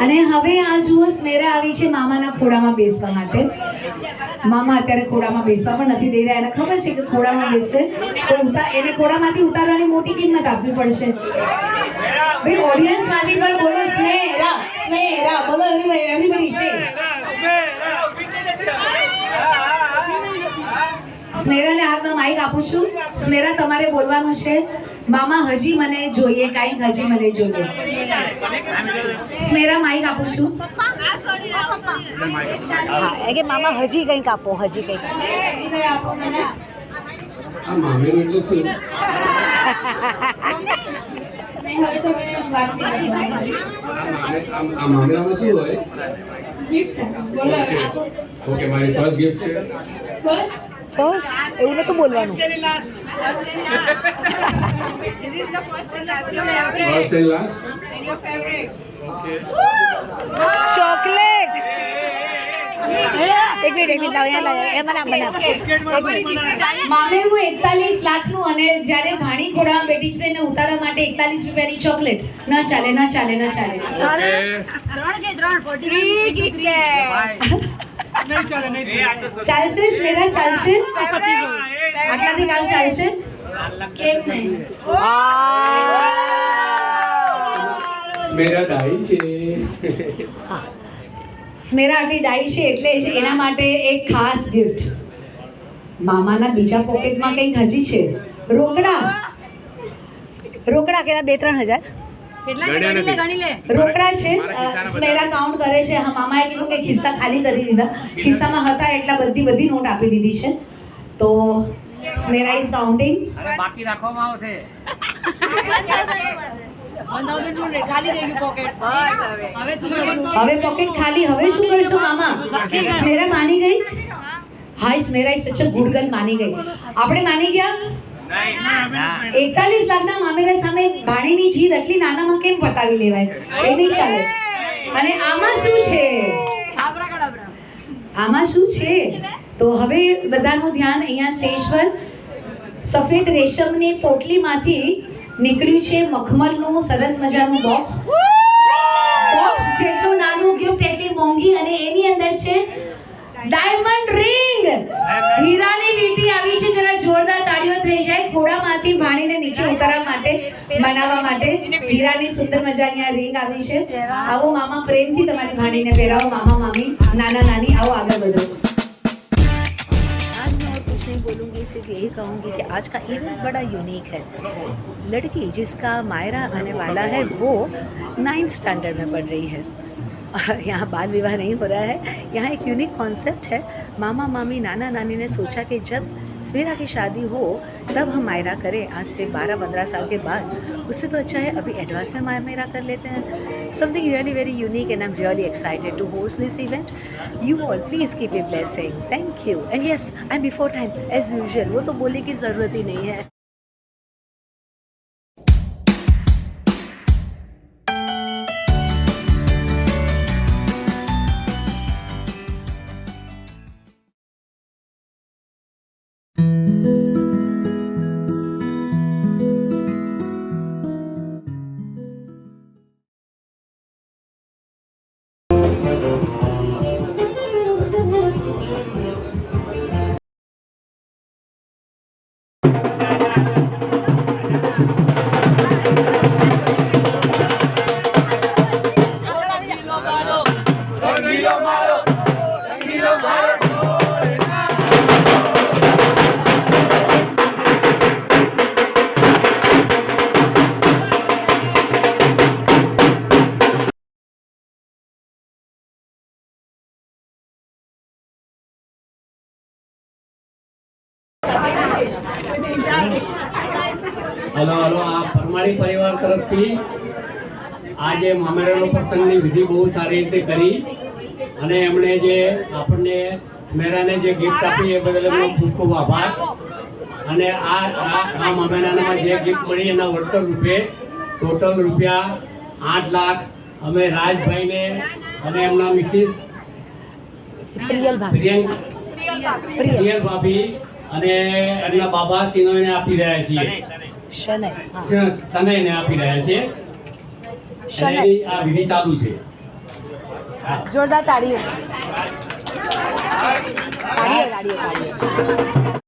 અને હવે આ જુઓ સ્મેરા આવી છે મામાના ખોડામાં બેસવા માટે. મામા અત્યારે ખોડામાં બેસવા પણ નથી દઈ રહ્યા. એને ખબર છે કે ખોડામાં બેસશે તો એને ખોડામાંથી ઉતારવાની મોટી કિંમત આપવી પડશે. ભાઈ ઓડિયન્સ માંથી પણ બોલો સ્મેરા સ્મેરા બોલો એવરીબડી સે સ્મેરાને હાથમાં માઈક આપું છું. સ્મેરા તમારે બોલવાનું છે. મામા હજી મને જોઈએ, કાંઈક હજી મને જોઈએ. સ્મેરા માઈક આપું છું. હા એ કે મામા હજી કંઈક આપો, હજી કંઈક આપો મને. આ મામેરું એટલે શું? આ મામેરામાં શું હોય? ઓકે, મારી ફર્સ્ટ ગિફ્ટ છે. ફર્સ્ટ એવું નતું બોલવાનું. First and last. ચોકલેટ. એક મિનિટ લાવ એ મને મામે હું 41 લાખનું અને જ્યારે ભાણી ખોડામાં બેઠી છે એને ઉતારવા માટે 41 રૂપિયાની ચોકલેટ. ન ચાલે ન ચાલે ન ચાલે. ચાલશે સ્મેરા, ચાલશે? આટલાથી કામ ચાલશે? કેમ નહીં? સ્મેરા ડાઈ છે. સ્મેરા આટલી ડાઈ છે એટલે જ એના માટે એક ખાસ ગિફ્ટ. મામાના બીજા પોકેટમાં કંઈક હજી છે. રોકડા કેટલા 2-3 હજાર રોકડા છે. સ્મેરા કાઉન્ટ કરે છે. હા, મામાએ કીધું કે ખિસ્સા ખાલી કરી દીધા. ખિસ્સામાં હતા એટલા બધી નોટ આપી દીધી છે. તો સ્મેરા ઇઝ કાઉન્ટિંગ. બાકી રાખવામાં આવશે. હવે પોકેટ ખાલી. હવે શું કરશો મામા? સ્મેરા માની ગઈ. હાય સ્મેરા ઇઝ સચ અ ગુડ ગર્લ. માની ગઈ. આપણે માની ગયા. 41 લાખના મામેરા સામે ભાણીની જીદ એટલી નાનામાં કેમ પતાવી લેવાય? એ નહીં ચાલે. અને આમાં શું છે? આમાં શું છે? તો હવે બધાનું ધ્યાન અહીંયા સ્ટેજ પર. સફેદ રેશમની પોટલીમાંથી નીકળ્યું છે મખમલનું સરસ મજાનું બોક્સ. બોક્સ જેટલું નાનું, ગિફ્ટ એટલી મોંઘી, અને એની અંદર છે ડાયમંડ રિંગ. હીરાની વીંટી આવી છે. જરા જોરદાર તાળીઓ થઈ જાય. ખોડામાંથી ભાણીને નીચે ઉતારવા માટે, બનાવવા માટે હીરાની સુંદર મજાની આ રિંગ આવી છે. આવો મામા, પ્રેમથી તમારી ભાણીને પહેરાવો. મામા મામી, નાના નાની, આવો આગળ વધો. आज मैं और कुछ नहीं बोलूँगी, सिर्फ यही कहूँगी कि आज का इवेंट बड़ा यूनिक है. लड़की जिसका मायरा आने वाला है वो 9th स्टैंडर्ड में पढ़ रही है. यहाँ बाल विवाह नहीं हो रहा है. यहाँ एक यूनिक कॉन्सेप्ट है. मामा मामी नाना नानी ने सोचा कि जब स्मेरा की शादी हो तब हम मायरा करें. आज से 12-15 साल के बाद. उससे तो अच्छा है अभी एडवांस में मायरा कर लेते हैं. Something really very unique and I am really excited to host this event. You all please keep a blessing. Thank you. And yes, I am before time as usual. वो तो बोलने की ज़रूरत ही नहीं है. હલો આ પરમાણી પરિવાર તરફથી આજે મામેરાનો પ્રસંગની વિધિ બહુ સારી રીતે કરી અને એમણે જે આપણને સ્મેરાને જે ગિફ્ટ આપી એ બદલ એમનો ખૂબ ખૂબ આભાર. અને આ મામેરાનામાં જે ગિફ્ટ મળી એના વળતર રૂપે ટોટલ રૂપિયા 8 લાખ અમે રાજભાઈને અને એમના મિસિસ પ્રિયલ ભાભી અને એમના બાબા સિનોઈને આપી રહ્યા છીએ. તનયને આપી રહ્યા છીએ. અને એની આ વિધિ ચાલુ છે. જોરદાર તાળીઓ તાળીઓ તાળીઓ તાળીઓ